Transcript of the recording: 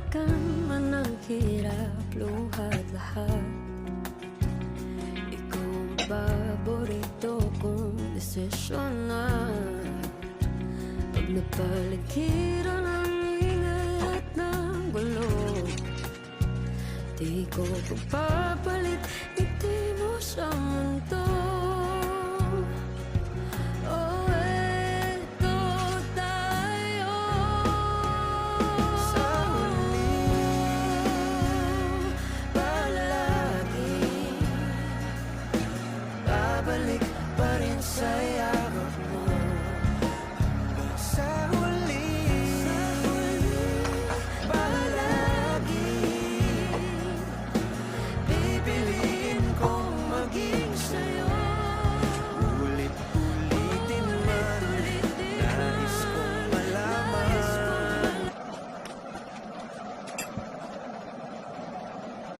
balikan man ang hirap, luhat lahat. Ikaw ang paborito kong desisyon na. Pag napaligiran ang ingay at ng gulo, di ko pagpapalit